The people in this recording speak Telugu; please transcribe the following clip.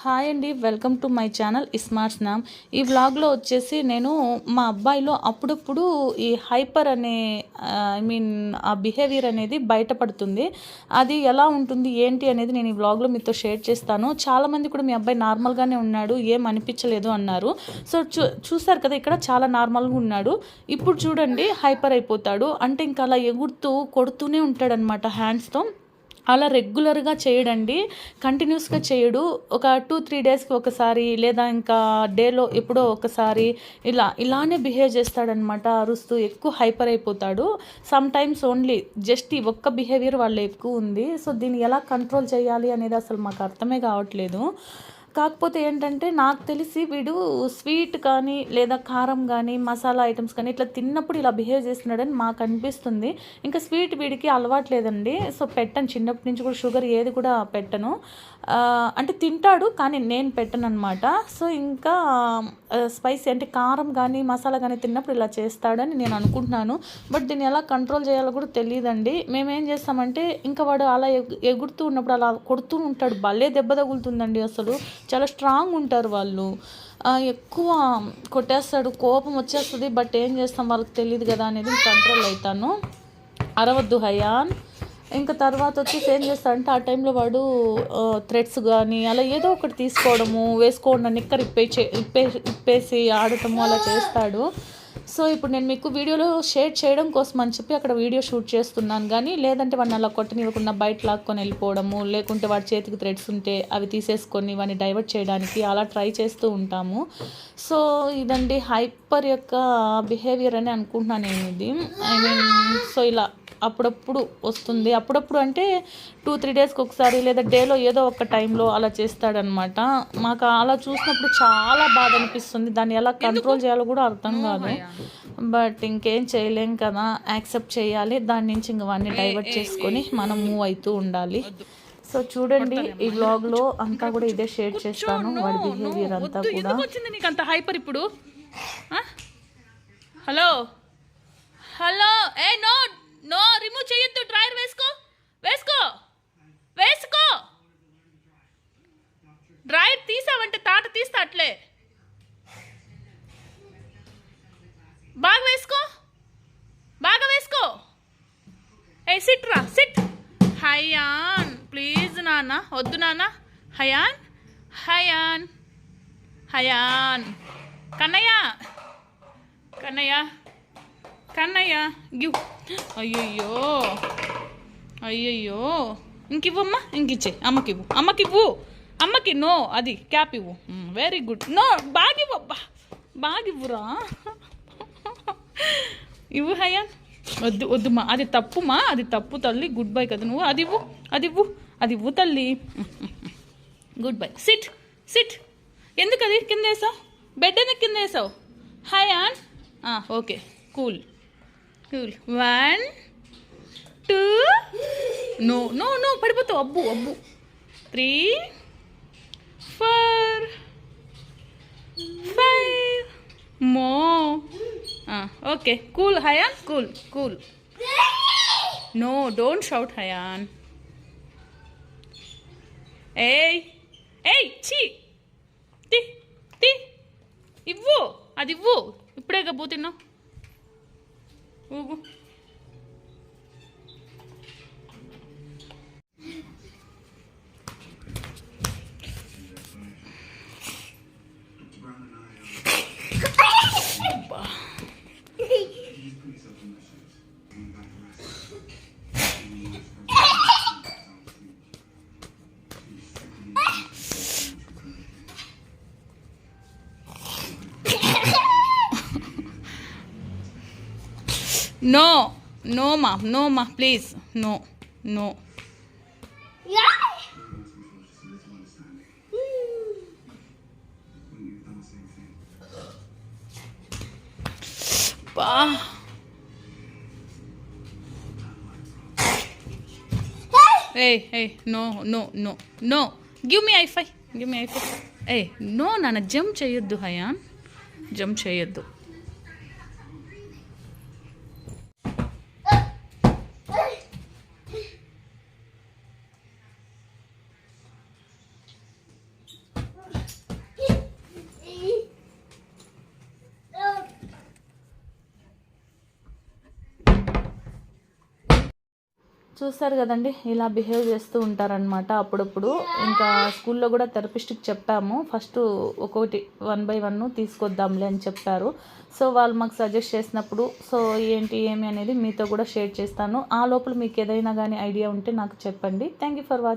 హాయ్ అండి, welcome to my channel smart స్నామ్. ఈ వ్లాగ్లో వచ్చేసి నేను మా అబ్బాయిలో అప్పుడప్పుడు ఈ హైపర్ అనే ఆ బిహేవియర్ అనేది బయటపడుతుంది. అది ఎలా ఉంటుంది ఏంటి అనేది నేను ఈ వ్లాగ్లో మీతో షేర్ చేస్తాను. చాలామంది కూడా మీ అబ్బాయి నార్మల్గానే ఉన్నాడు, ఏం అనిపించలేదు అన్నారు. సో చూసారు కదా, ఇక్కడ చాలా నార్మల్గా ఉన్నాడు. ఇప్పుడు చూడండి హైపర్ అయిపోతాడు. అంటే ఇంకా అలా ఎగురుతూ కొడుతూనే ఉంటాడనమాట హ్యాండ్స్తో. అలా రెగ్యులర్గా చేయడండి, కంటిన్యూస్గా చేయడు. ఒక 2-3 డేస్కి ఒకసారి లేదా ఇంకా డేలో ఎప్పుడో ఒకసారి ఇలానే బిహేవ్ చేస్తాడనమాట. అరుస్తూ ఎక్కువ హైపర్ అయిపోతాడు. సమ్ టైమ్స్ ఓన్లీ జస్ట్ ఈ ఒక్క బిహేవియర్ వాళ్ళు ఎక్కువ ఉంది. సో దీన్ని ఎలా కంట్రోల్ చేయాలి అనేది అసలు మాకు అర్థమే కావట్లేదు. కాకపోతే ఏంటంటే నాకు తెలిసి వీడు స్వీట్ కానీ లేదా కారం కానీ మసాలా ఐటమ్స్ కానీ ఇట్లా తిన్నప్పుడు ఇలా బిహేవ్ చేస్తున్నాడని మాకు అనిపిస్తుంది. ఇంకా స్వీట్ వీడికి అలవాట్లేదండి. సో పెట్టను, చిన్నప్పటి నుంచి కూడా షుగర్ ఏది కూడా పెట్టను. అంటే తింటాడు కానీ నేను పెట్టను అనమాట. సో ఇంకా స్పైసీ అంటే కారం కానీ మసాలా కానీ తిన్నప్పుడు ఇలా చేస్తాడని నేను అనుకుంటున్నాను. బట్ దీన్ని ఎలా కంట్రోల్ చేయాలో కూడా తెలియదండి. మేమేం చేస్తామంటే ఇంకా వాడు అలా ఎగురుతూ ఉన్నప్పుడు అలా కొడుతూ ఉంటాడు. భలే దెబ్బ తగులుతుందండి. అసలు చాలా స్ట్రాంగ్ ఉంటారు వాళ్ళు. ఎక్కువ కొట్టేస్తాడు, కోపం వచ్చేస్తుంది. బట్ ఏం చేస్తాం, వాళ్ళకి తెలియదు కదా అనేది కంట్రోల్ అవుతాను. అరవద్దు హయాన్. ఇంకా తర్వాత వచ్చేసి ఏం చేస్తాడంటే ఆ టైంలో వాడు థ్రెడ్స్ కానీ అలా ఏదో ఒకటి తీసుకోవడము, వేసుకోవడం, నిక్కర్ ఇప్పేసి ఆడటము అలా చేస్తాడు. సో ఇప్పుడు నేను మీకు వీడియోలో షేర్ చేయడం కోసం అని చెప్పి అక్కడ వీడియో షూట్ చేస్తున్నాను. కానీ లేదంటే వాడిని అలా కొట్టనివ్వకుండా బయట లాక్కొని వెళ్ళిపోవడము, లేకుంటే వాడి చేతికి థ్రెడ్స్ ఉంటే అవి తీసేసుకొని వాడిని డైవర్ట్ చేయడానికి అలా ట్రై చేస్తూ ఉంటాము. సో ఇదండి హైపర్ యొక్క బిహేవియర్ అని అనుకుంటున్నాను నేను ఇది. సో ఇలా అప్పుడప్పుడు వస్తుంది. అప్పుడప్పుడు అంటే 2-3 డేస్కి ఒకసారి లేదా డేలో ఏదో ఒక టైంలో అలా చేస్తాడనమాట. మాకు అలా చూసినప్పుడు చాలా బాధ అనిపిస్తుంది. దాన్ని ఎలా కంట్రోల్ చేయాలో కూడా అర్థం కాదు. బట్ ఇంకేం చేయలేం కదా, యాక్సెప్ట్ చేయాలి. దాని నుంచి ఇంక వాడిని డైవర్ట్ చేసుకొని మనం మూవ్ అవుతూ ఉండాలి. సో చూడండి ఈ వ్లాగ్లో అంతా కూడా ఇదే షేర్ చేస్తాను, వాడి బిహేవియర్ అంతా కూడా. నీకు అంత హైపర్ ఇప్పుడు? హలో హలో, ఏ నో నో, రిమూవ్ చేయొద్దు. డ్రైర్ వేసుకో వేసుకో వేసుకో. డ్రైర్ తీసావంటే తాట తీస్తా అట్లే. బాగా వేసుకో, బాగా వేసుకో. ఏ సిట్ రా, సిట్. హయాన్ ప్లీజ్ నాన్న, వద్దు నాన్న. హయాన్ హయాన్ హయాన్. కన్నయ్య కన్నయ్య కన్నయ్య గివ్. అయ్యయ్యో అయ్యయ్యో, ఇంకివ్వమ్మా, ఇంకిచ్చే అమ్మకివ్వు, అమ్మకివ్వు, అమ్మకి. నో, అది క్యాప్ ఇవ్వు. Very good. నో, బాగివ్వబ్బా, బాగివ్వురా. ఇవ్వు హయాన్. వద్దు వద్దుమా, అది తప్పుమా, అది తప్పు తల్లి. గుడ్ బై కదా నువ్వు. అది ఇవ్వు, అది ఇవ్వు, అది ఇవ్వు తల్లి. Goodbye. Sit sit. ఎందుకు అది కింద వేసావు? బెడ్ ఎందుకు కింద వేసావు? Hayan okay, cool cool. 1 2. No no no, పడిపోతావు. అబ్బు అబ్బు. 3 4 5 మో. Okay, cool Hayan, cool cool. No, don't shout Hayan. ఏయ్ ఏయ్, చీ, తి తి. ఇవ్వు, అది ఇవ్వు. ఇప్పుడే గబ్బుతున్నావు. ఊగు. No, no ma, no ma, please, no, no. Bah. Hey, hey, no, no, no, no. Give me high five. Give me high five. Hey, no, nana, jump cheyoddu Hayan. Jump cheyoddu. చూస్తారు కదండి, ఇలా బిహేవ్ చేస్తూ ఉంటారనమాట అప్పుడప్పుడు. ఇంకా స్కూల్లో కూడా థెరపిస్ట్కి చెప్పాము, ఫస్ట్ ఒక్కొక్కటి 1 బై 1 తీసుకొద్దాంలే అని చెప్పారు. సో వాళ్ళు మాకు సజెస్ట్ చేసినప్పుడు సో ఏంటి ఏమి అనేది మీతో కూడా షేర్ చేస్తాను. ఆ లోపల మీకు ఏదైనా కానీ ఐడియా ఉంటే నాకు చెప్పండి. Thank you for watching.